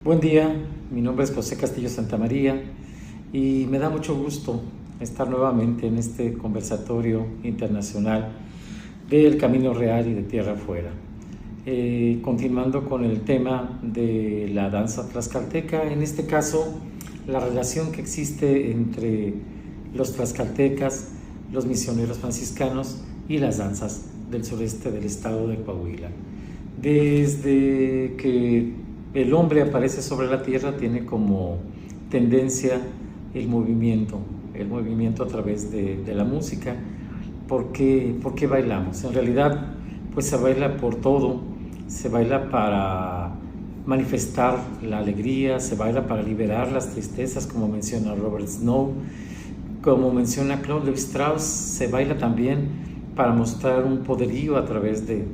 Buen día, mi nombre es José Castillo Santamaría y me da mucho gusto estar nuevamente en este conversatorio internacional del Camino Real y de Tierra Afuera. Continuando con el tema de la danza tlaxcalteca, en este caso la relación que existe entre los tlaxcaltecas, los misioneros franciscanos y las danzas del sureste del estado de Coahuila. Desde que el hombre aparece sobre la tierra tiene como tendencia el movimiento a través de la música. ¿Por qué bailamos? En realidad, pues se baila por todo, se baila para manifestar la alegría, se baila para liberar las tristezas, como menciona Robert Snow, como menciona Claude Lévi-Strauss, se baila también para mostrar un poderío a través de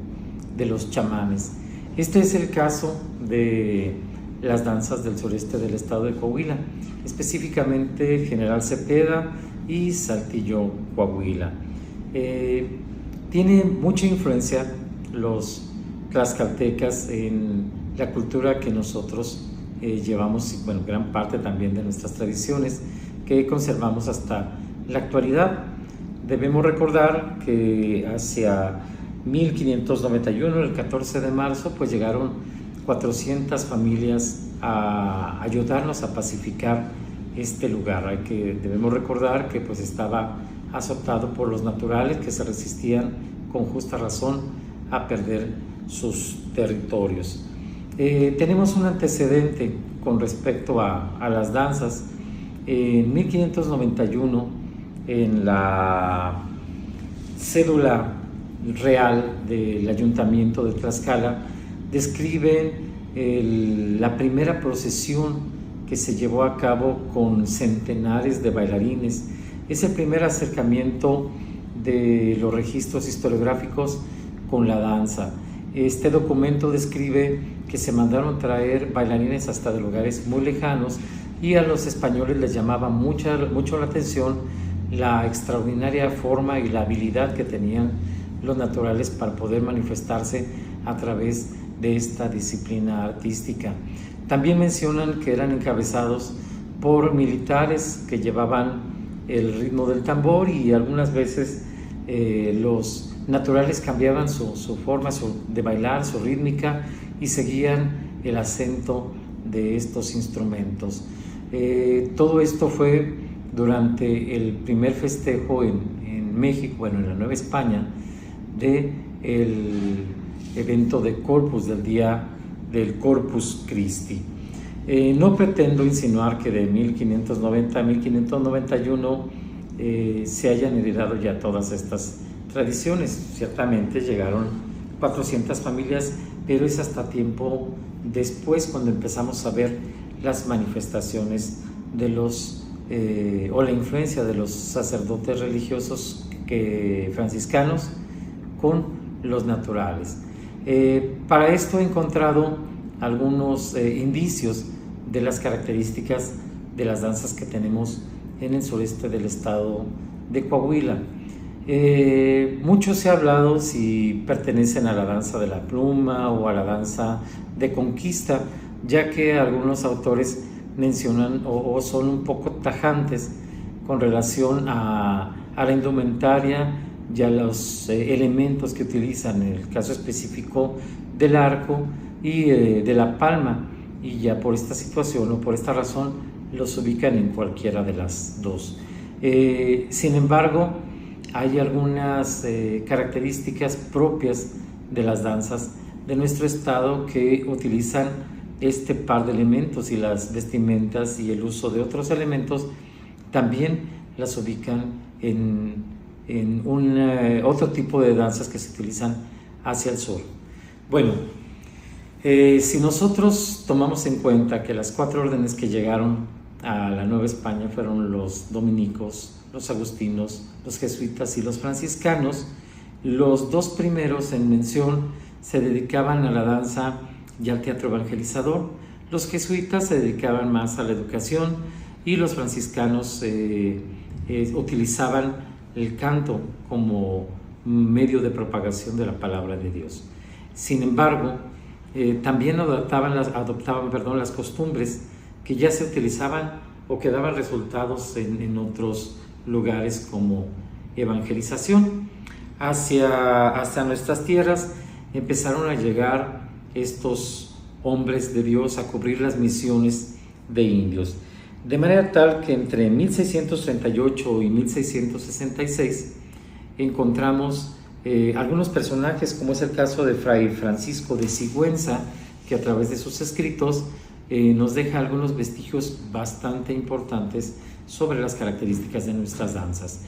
los chamanes. Este es el caso de las danzas del sureste del estado de Coahuila, específicamente General Cepeda y Saltillo, Coahuila. Tiene mucha influencia los tlaxcaltecas en la cultura que nosotros llevamos, bueno, gran parte también de nuestras tradiciones que conservamos hasta la actualidad. Debemos recordar que hacia 1591, el 14 de marzo, pues llegaron 400 familias a ayudarnos a pacificar este lugar. Debemos recordar que pues estaba azotado por los naturales que se resistían con justa razón a perder sus territorios. Tenemos un antecedente con respecto a las danzas. En 1591, en la cédula real del ayuntamiento de Tlaxcala, describe la primera procesión que se llevó a cabo con centenares de bailarines. Es el primer acercamiento de los registros historiográficos con la danza. Este documento describe que se mandaron traer bailarines hasta de lugares muy lejanos y a los españoles les llamaba mucho la atención la extraordinaria forma y la habilidad que tenían los naturales para poder manifestarse a través de esta disciplina artística. También mencionan que eran encabezados por militares que llevaban el ritmo del tambor y algunas veces los naturales cambiaban su forma de bailar, su rítmica, y seguían el acento de estos instrumentos. Todo esto fue durante el primer festejo en México, bueno, en la Nueva España, del evento de Corpus, del día del Corpus Christi. No pretendo insinuar que de 1590 a 1591 se hayan heredado ya todas estas tradiciones. Ciertamente llegaron 400 familias, pero es hasta tiempo después cuando empezamos a ver las manifestaciones de o la influencia de los sacerdotes religiosos franciscanos con los naturales. Para esto he encontrado algunos indicios de las características de las danzas que tenemos en el sureste del estado de Coahuila. Mucho se ha hablado si pertenecen a la danza de la pluma o a la danza de conquista, ya que algunos autores mencionan o son un poco tajantes con relación a la indumentaria y a los elementos que utilizan, en el caso específico del arco y de la palma, y ya por esta situación o por esta razón los ubican en cualquiera de las dos. Sin embargo, hay algunas características propias de las danzas de nuestro estado que utilizan este par de elementos, y las vestimentas y el uso de otros elementos también las ubican en otro tipo de danzas que se utilizan hacia el sur. Bueno, si nosotros tomamos en cuenta que las 4 órdenes que llegaron a la Nueva España fueron los dominicos, los agustinos, los jesuitas y los franciscanos, los dos primeros en mención se dedicaban a la danza y al teatro evangelizador. Los jesuitas se dedicaban más a la educación y los franciscanos utilizaban el canto como medio de propagación de la palabra de Dios. Sin embargo, también adoptaban las costumbres que ya se utilizaban o que daban resultados en otros lugares como evangelización. Hacia nuestras tierras empezaron a llegar estos hombres de Dios a cubrir las misiones de indios, de manera tal que entre 1638 y 1666 encontramos algunos personajes, como es el caso de Fray Francisco de Sigüenza, que a través de sus escritos nos deja algunos vestigios bastante importantes sobre las características de nuestras danzas.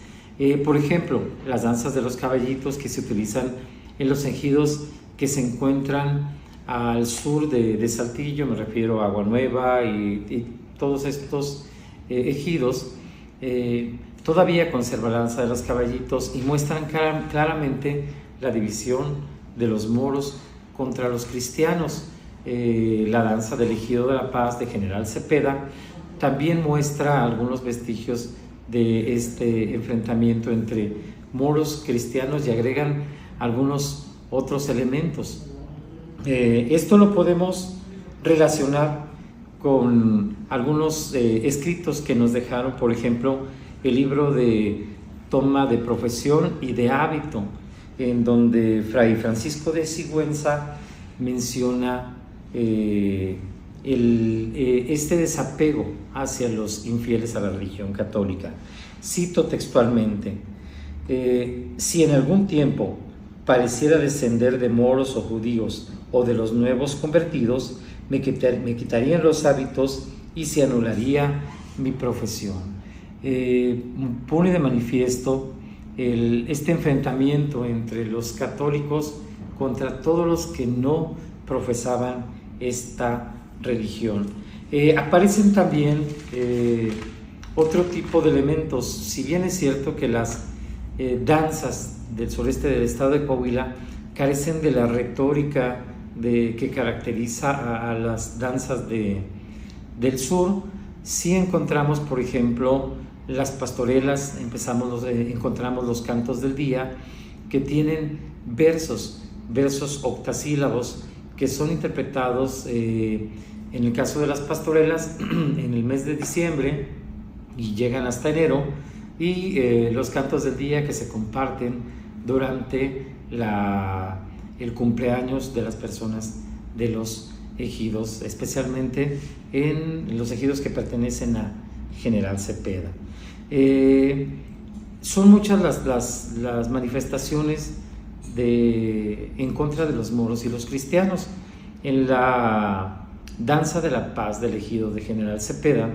Por ejemplo, las danzas de los caballitos que se utilizan en los ejidos que se encuentran al sur de Saltillo, me refiero a Agua Nueva y todos estos ejidos, todavía conserva la danza de los caballitos y muestran claramente la división de los moros contra los cristianos. La danza del Ejido de la Paz de General Cepeda también muestra algunos vestigios de este enfrentamiento entre moros cristianos y agregan algunos otros elementos. Esto lo podemos relacionar con algunos escritos que nos dejaron, por ejemplo, el libro de Toma de Profesión y de Hábito, en donde Fray Francisco de Sigüenza menciona este desapego hacia los infieles a la religión católica. Cito textualmente: si en algún tiempo pareciera descender de moros o judíos o de los nuevos convertidos, me quitarían los hábitos y se anularía mi profesión. Pone de manifiesto este enfrentamiento entre los católicos contra todos los que no profesaban esta religión. Aparecen también otro tipo de elementos. Si bien es cierto que las danzas del sureste del estado de Coahuila carecen de la retórica que caracteriza a las danzas del sur, sí encontramos, por ejemplo, las pastorelas, encontramos los cantos del día, que tienen versos octasílabos, que son interpretados, en el caso de las pastorelas, en el mes de diciembre y llegan hasta enero, y los cantos del día que se comparten durante el cumpleaños de las personas de los ejidos, especialmente en los ejidos que pertenecen a General Cepeda. Son muchas las manifestaciones en contra de los moros y los cristianos. En la danza de la paz del ejido de General Cepeda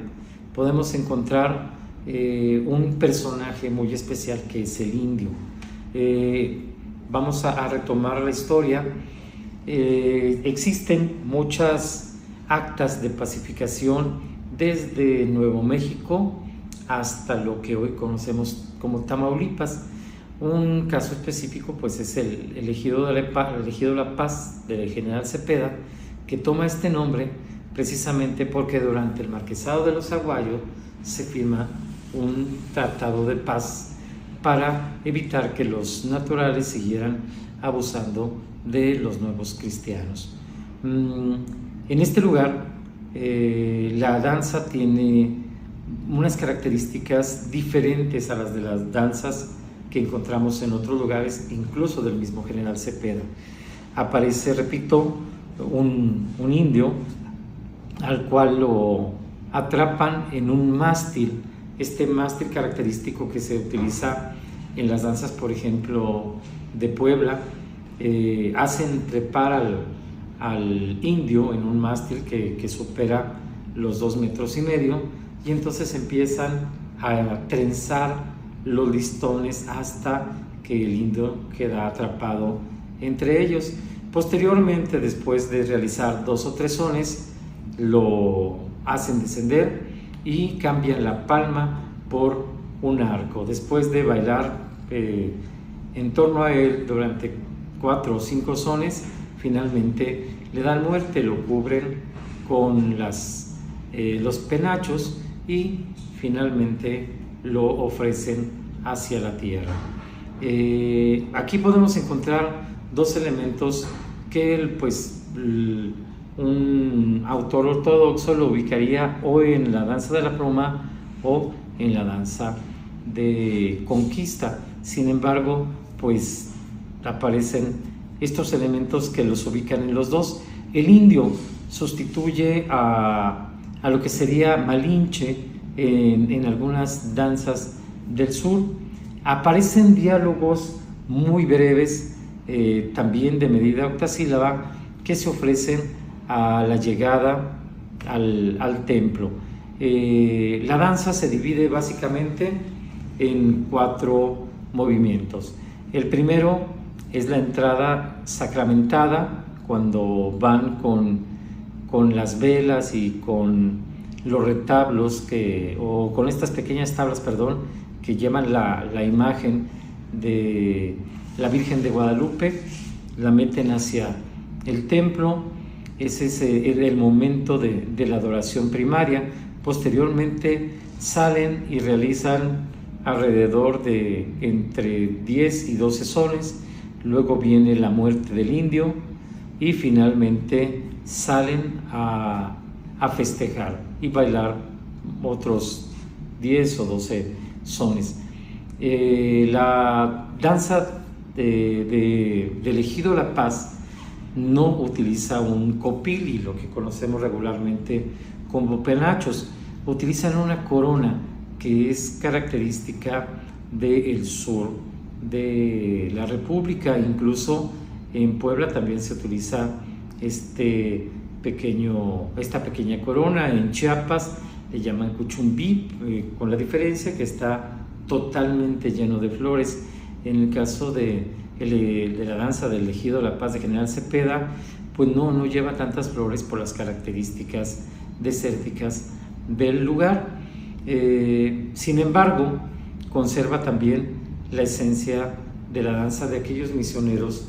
podemos encontrar un personaje muy especial, que es el indio. Vamos a retomar la historia. Existen muchas actas de pacificación desde Nuevo México hasta lo que hoy conocemos como Tamaulipas. Un caso específico pues es el ejido de la Paz de General Cepeda, que toma este nombre precisamente porque durante el Marquesado de los Aguayos se firma un tratado de paz para evitar que los naturales siguieran abusando de los nuevos cristianos. En este lugar la danza tiene unas características diferentes a las de las danzas que encontramos en otros lugares, incluso del mismo General Cepeda. Aparece, repito, un indio al cual lo atrapan en un mástil, este mástil característico que se utiliza en las danzas, por ejemplo, de Puebla. Hacen trepar al indio en un mástil que supera los 2,5 metros, y entonces empiezan a trenzar los listones hasta que el indio queda atrapado entre ellos. Posteriormente, después de realizar 2 o 3 sones, lo hacen descender y cambian la palma por un arco. Después de bailar en torno a él durante 4 o 5 sones, finalmente le dan muerte, lo cubren con los penachos y finalmente lo ofrecen hacia la tierra. Aquí podemos encontrar 2 elementos que un autor ortodoxo lo ubicaría o en la danza de la pluma o en la danza de conquista. Sin embargo, pues aparecen estos elementos que los ubican en los dos. El indio sustituye a lo que sería Malinche en algunas danzas del sur. Aparecen diálogos muy breves, también de medida octasílaba, que se ofrecen a la llegada al templo. La danza se divide básicamente en 4 movimientos. El primero es la entrada sacramentada, cuando van con las velas y con los retablos o con estas pequeñas tablas, que llevan la imagen de la Virgen de Guadalupe, la meten hacia el templo. Ese es el momento de la adoración primaria. Posteriormente salen y realizan alrededor de entre 10 y 12 sones. Luego viene la muerte del indio y finalmente salen a festejar y bailar otros 10 o 12 sones. La danza del Ejido La Paz no utiliza un copili, lo que conocemos regularmente como penachos. Utilizan una corona que es característica del sur de la República. Incluso en Puebla también se utiliza esta pequeña corona. En Chiapas le llaman cuchumbí, con la diferencia que está totalmente lleno de flores. En el caso de la danza del Ejido La Paz de General Cepeda, pues no lleva tantas flores por las características desérticas del lugar. Sin embargo, conserva también la esencia de la danza de aquellos misioneros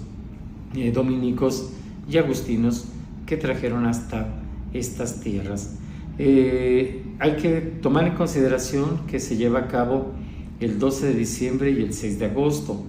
dominicos y agustinos que trajeron hasta estas tierras. Hay que tomar en consideración que se lleva a cabo el 12 de diciembre y el 6 de agosto.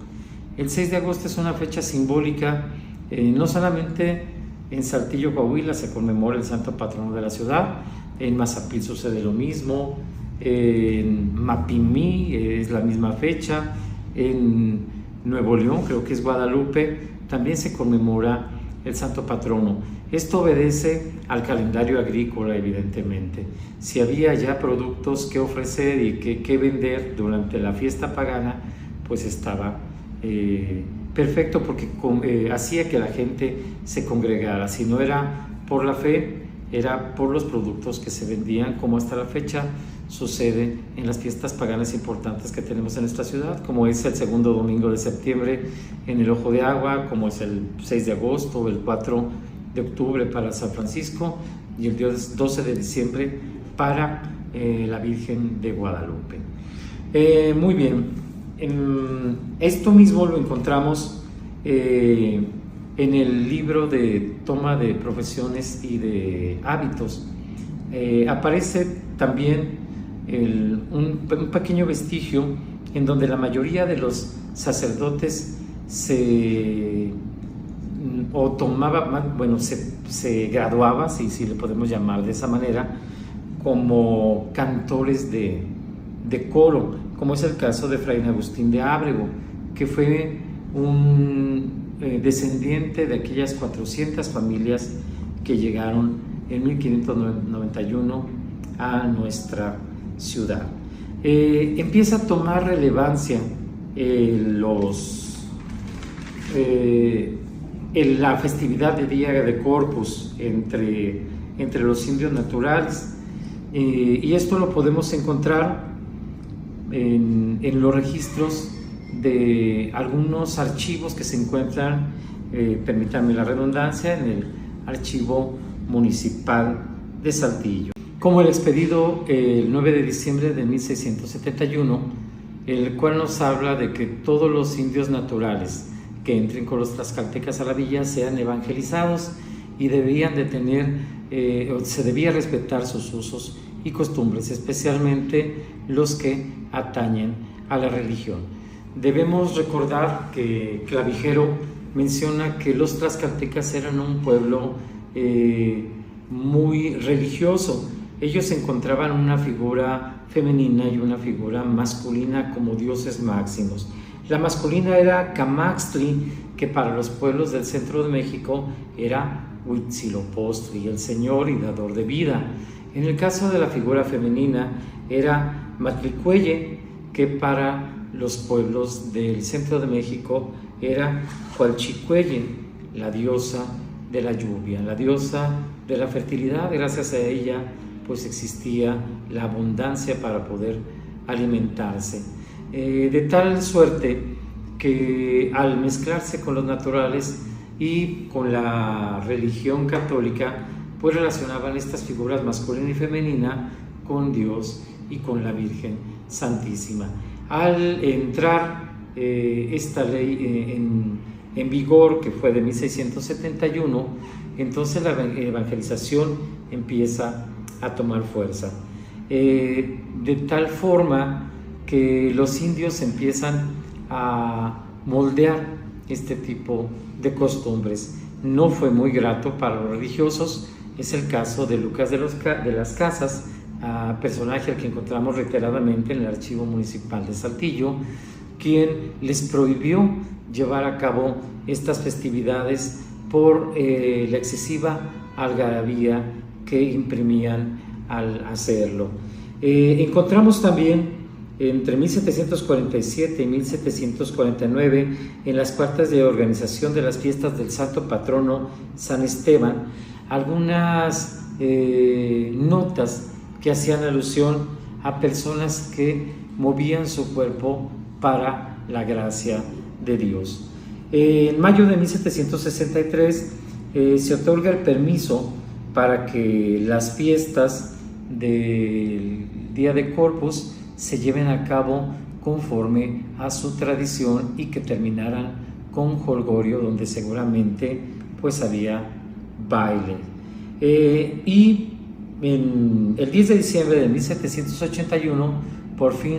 El 6 de agosto es una fecha simbólica. No solamente en Saltillo, Coahuila, se conmemora el santo patrono de la ciudad. En Mazapil sucede lo mismo. En Mapimí es la misma fecha. En Nuevo León, creo que es Guadalupe, también se conmemora el santo patrono. Esto obedece al calendario agrícola, evidentemente. Si había ya productos que ofrecer y que vender durante la fiesta pagana, pues estaba perfecto, porque hacía que la gente se congregara. Si no era por la fe, era por los productos que se vendían, como hasta la fecha sucede en las fiestas paganas importantes que tenemos en nuestra ciudad, como es el segundo domingo de septiembre en el Ojo de Agua, como es el 6 de agosto, el 4 de octubre para San Francisco y el 12 de diciembre para la Virgen de Guadalupe. Muy bien, esto mismo lo encontramos en el libro de Toma de Profesiones y de Hábitos. Aparece también un pequeño vestigio en donde la mayoría de los sacerdotes se graduaba, si le podemos llamar de esa manera, como cantores de coro, como es el caso de Fray Agustín de Ábrego, que fue un descendiente de aquellas 400 familias que llegaron en 1591 a nuestra ciudad. Empieza a tomar relevancia la festividad de Día de Corpus entre los indios naturales, y esto lo podemos encontrar en los registros de algunos archivos que se encuentran, permítanme la redundancia, en el archivo municipal de Saltillo, como el expedido el 9 de diciembre de 1671, el cual nos habla de que todos los indios naturales que entren con los tlaxcaltecas a la villa sean evangelizados y debían de se debía respetar sus usos y costumbres, especialmente los que atañen a la religión. Debemos recordar que Clavijero menciona que los tlaxcaltecas eran un pueblo muy religioso. Ellos encontraban una figura femenina y una figura masculina como dioses máximos. La masculina era Camaxtli, que para los pueblos del centro de México era Huitzilopochtli, el señor y dador de vida. En el caso de la figura femenina era Matlicueye, que para los pueblos del centro de México era Hualchicueye, la diosa de la lluvia, la diosa de la fertilidad. Gracias a ella pues existía la abundancia para poder alimentarse. De tal suerte que al mezclarse con los naturales y con la religión católica, pues relacionaban estas figuras masculina y femenina con Dios y con la Virgen Santísima. Al entrar esta ley en vigor, que fue de 1671, entonces la evangelización empieza a tomar fuerza. De tal forma que los indios empiezan a moldear este tipo de costumbres. No fue muy grato para los religiosos. Es el caso de Lucas de las Casas, personaje al que encontramos reiteradamente en el Archivo Municipal de Saltillo, quien les prohibió llevar a cabo estas festividades por la excesiva algarabía que imprimían al hacerlo. Encontramos también entre 1747 y 1749, en las cartas de organización de las fiestas del santo patrono San Esteban, algunas notas que hacían alusión a personas que movían su cuerpo para la gracia de Dios. En mayo de 1763 se otorga el permiso para que las fiestas del Día de Corpus se lleven a cabo conforme a su tradición y que terminaran con jolgorio, donde seguramente pues había baile. Y en el 10 de diciembre de 1781 por fin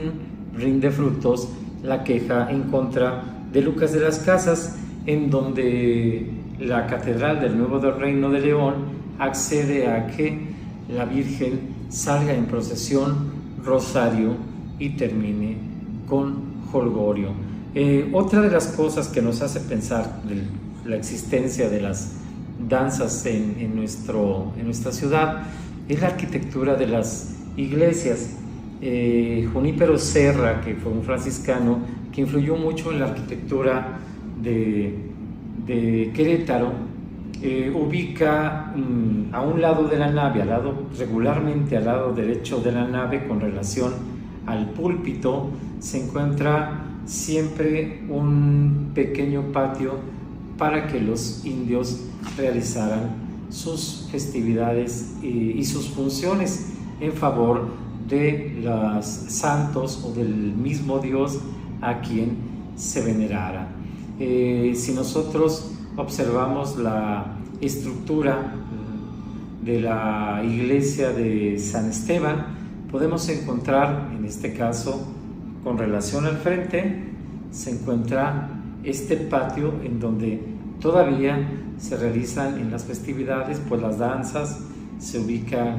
rinde frutos la queja en contra de Lucas de las Casas, en donde la Catedral del Nuevo Reino de León accede a que la Virgen salga en procesión, rosario y termine con jolgorio. Otra de las cosas que nos hace pensar de la existencia de las danzas en nuestra ciudad es la arquitectura de las iglesias. Junípero Serra, que fue un franciscano que influyó mucho en la arquitectura de Querétaro, ubica a un lado de la nave, regularmente al lado derecho de la nave, con relación al púlpito, se encuentra siempre un pequeño patio para que los indios realizaran sus festividades y sus funciones en favor de los santos o del mismo Dios a quien se venerara. Si nosotros observamos la estructura de la iglesia de San Esteban, podemos encontrar, en este caso, con relación al frente, se encuentra este patio en donde todavía se realizan en las festividades pues las danzas, se ubican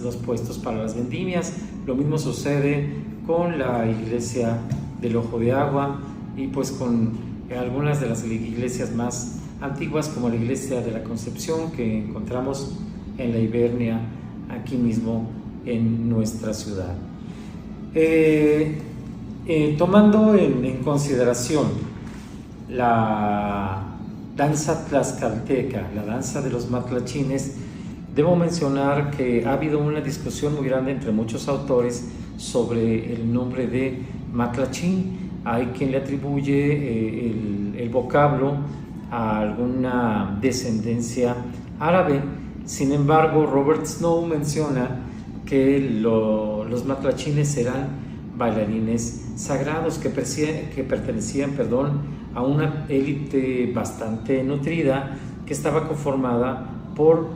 los puestos para las vendimias. Lo mismo sucede con la iglesia del Ojo de Agua y pues con algunas de las iglesias más antiguas, como la iglesia de la Concepción, que encontramos en la Ibernia, aquí mismo en nuestra ciudad. Tomando en consideración la danza tlaxcalteca, la danza de los matlachines, debo mencionar que ha habido una discusión muy grande entre muchos autores sobre el nombre de matlachín. Hay quien le atribuye el vocablo a alguna descendencia árabe. Sin embargo, Robert Snow menciona que los matlachines eran bailarines sagrados que pertenecían a una élite bastante nutrida que estaba conformada por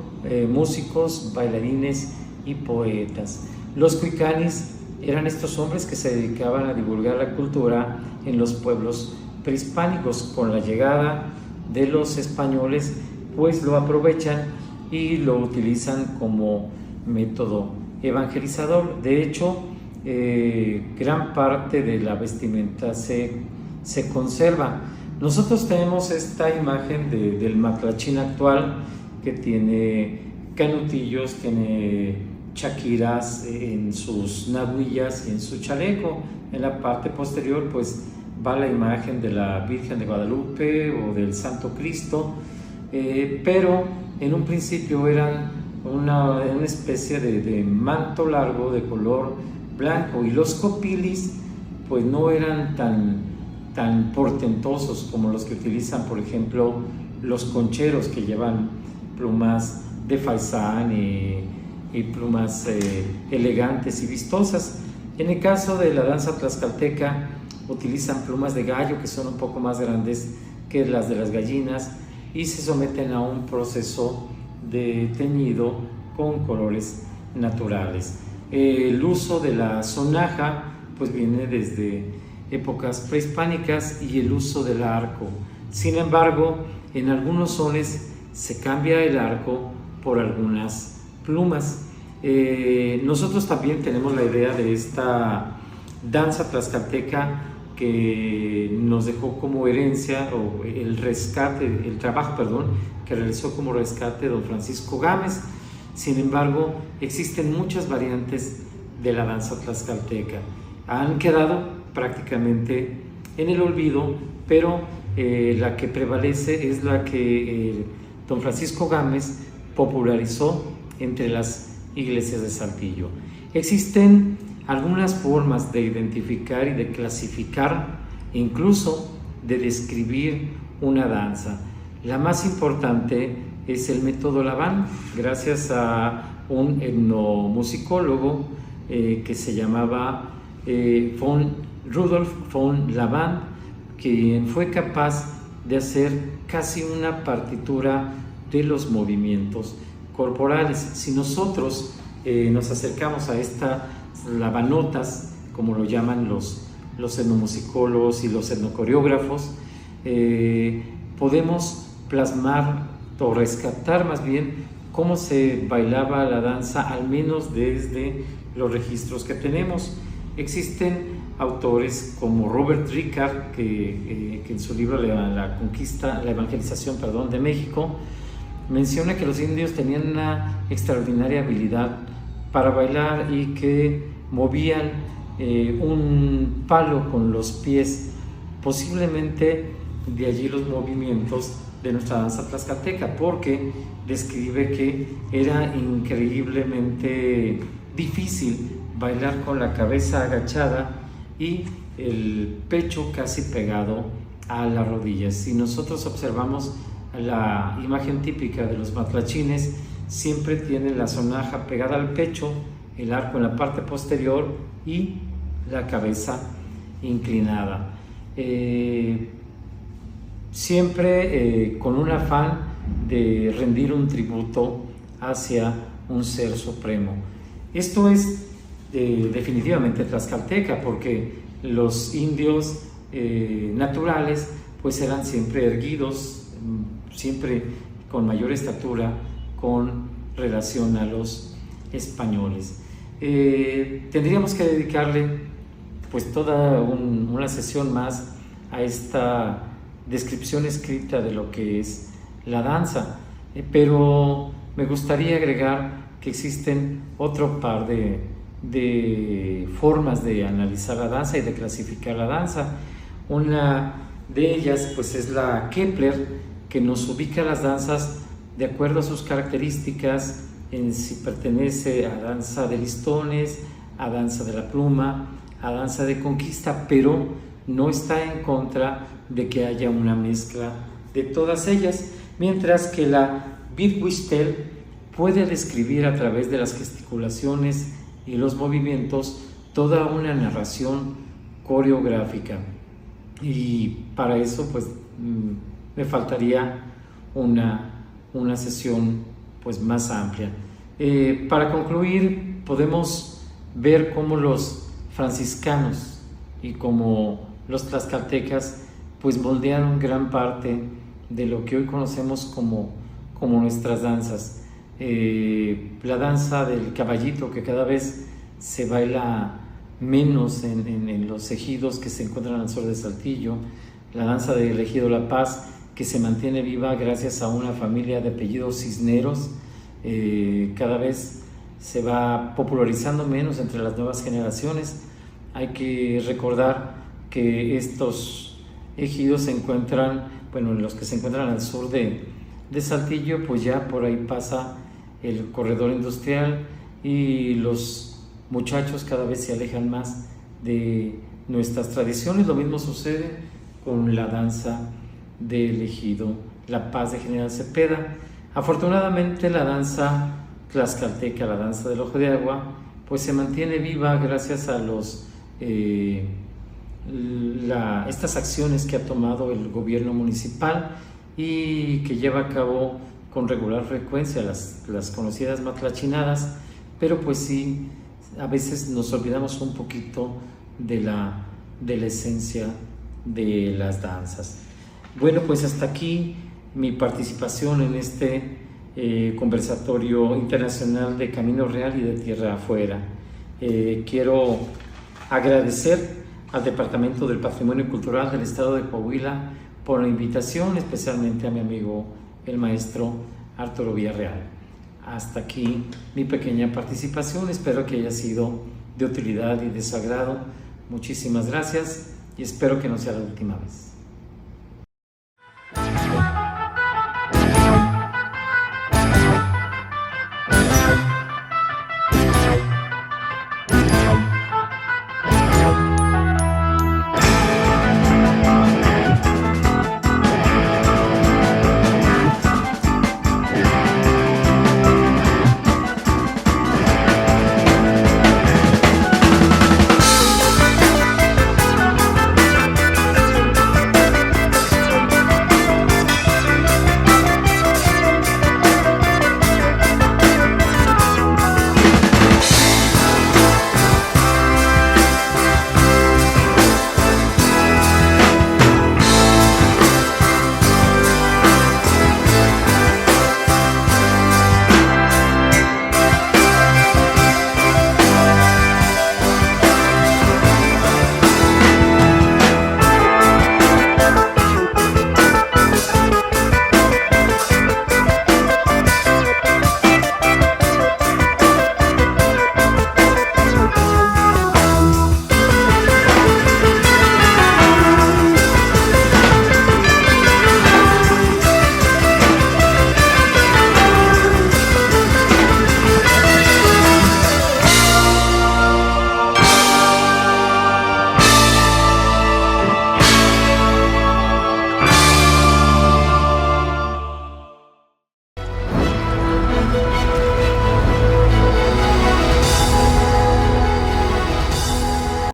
músicos, bailarines y poetas. Los cuicanis eran estos hombres que se dedicaban a divulgar la cultura en los pueblos prehispánicos. Con la llegada de los españoles, pues lo aprovechan y lo utilizan como método evangelizador. De hecho, gran parte de la vestimenta se conserva. Nosotros tenemos esta imagen del matlachín actual, que tiene canutillos, tiene chaquiras en sus nahuillas y en su chaleco. En la parte posterior pues va la imagen de la Virgen de Guadalupe o del Santo Cristo, pero en un principio eran una especie de manto largo de color blanco, y los copilis pues no eran tan portentosos como los que utilizan, por ejemplo, los concheros, que llevan plumas de faisán y plumas elegantes y vistosas. En el caso de la danza tlaxcalteca, utilizan plumas de gallo, que son un poco más grandes que las de las gallinas, y se someten a un proceso de teñido con colores naturales. El uso de la sonaja pues viene desde épocas prehispánicas, y el uso del arco. Sin embargo, en algunos sones se cambia el arco por algunas plumas. Nosotros también tenemos la idea de esta danza tlaxcalteca que nos dejó como herencia, o el trabajo que realizó como rescate don Francisco Gámez. Sin embargo, existen muchas variantes de la danza tlaxcalteca. Han quedado prácticamente en el olvido, pero la que prevalece es la que don Francisco Gámez popularizó entre las iglesias de Saltillo. Existen algunas formas de identificar y de clasificar, incluso de describir una danza. La más importante es el método Laban, gracias a un etnomusicólogo que se llamaba Rudolf von Laban, quien fue capaz de hacer casi una partitura de los movimientos corporales. Si nosotros nos acercamos a estas labanotas, como lo llaman los etnomusicólogos y los etnocoreógrafos, podemos plasmar o rescatar más bien cómo se bailaba la danza, al menos desde los registros que tenemos. Existen autores como Robert Ricard, que en su libro la evangelización de México, menciona que los indios tenían una extraordinaria habilidad para bailar y que movían un palo con los pies. Posiblemente de allí los movimientos de nuestra danza tlaxcalteca, porque describe que era increíblemente difícil bailar con la cabeza agachada y el pecho casi pegado a las rodillas. Si nosotros observamos la imagen típica de los matlachines, siempre tienen la sonaja pegada al pecho, el arco en la parte posterior y la cabeza inclinada. Siempre con un afán de rendir un tributo hacia un ser supremo. Esto es definitivamente tlaxcalteca, porque los indios naturales pues eran siempre erguidos, siempre con mayor estatura con relación a los españoles. Tendríamos que dedicarle pues toda una sesión más a esta descripción escrita de lo que es la danza, pero me gustaría agregar que existen otro par de formas de analizar la danza y de clasificar la danza. Una de ellas pues es la Kepler, que nos ubica las danzas de acuerdo a sus características, en si pertenece a danza de listones, a danza de la pluma, a danza de conquista, pero no está en contra de que haya una mezcla de todas ellas, mientras que la Wittgenstein puede describir a través de las gesticulaciones y los movimientos toda una narración coreográfica, y para eso pues me faltaría una sesión pues más amplia. Para concluir, podemos ver cómo los franciscanos y como los tlaxcaltecas pues moldearon gran parte de lo que hoy conocemos como nuestras danzas. La danza del caballito, que cada vez se baila menos en los ejidos que se encuentran al sur de Saltillo, la danza del ejido La Paz, que se mantiene viva gracias a una familia de apellidos Cisneros, cada vez se va popularizando menos entre las nuevas generaciones. Hay que recordar que estos ejidos se encuentran, bueno, los que se encuentran al sur de Saltillo, pues ya por ahí pasa el corredor industrial y los muchachos cada vez se alejan más de nuestras tradiciones. Lo mismo sucede con la danza del ejido La Paz de General Cepeda. Afortunadamente la danza tlaxcalteca, la danza del ojo de agua, pues se mantiene viva gracias a estas acciones que ha tomado el gobierno municipal y que lleva a cabo con regular frecuencia las conocidas matlachinadas, pero pues sí, a veces nos olvidamos un poquito de la esencia de las danzas. Bueno, pues hasta aquí mi participación en este conversatorio internacional de Camino Real y de Tierra Afuera. Quiero agradecer al Departamento del Patrimonio Cultural del Estado de Coahuila por la invitación, especialmente a mi amigo el maestro Arturo Villarreal. Hasta aquí mi pequeña participación, espero que haya sido de utilidad y de su agrado. Muchísimas gracias y espero que no sea la última vez.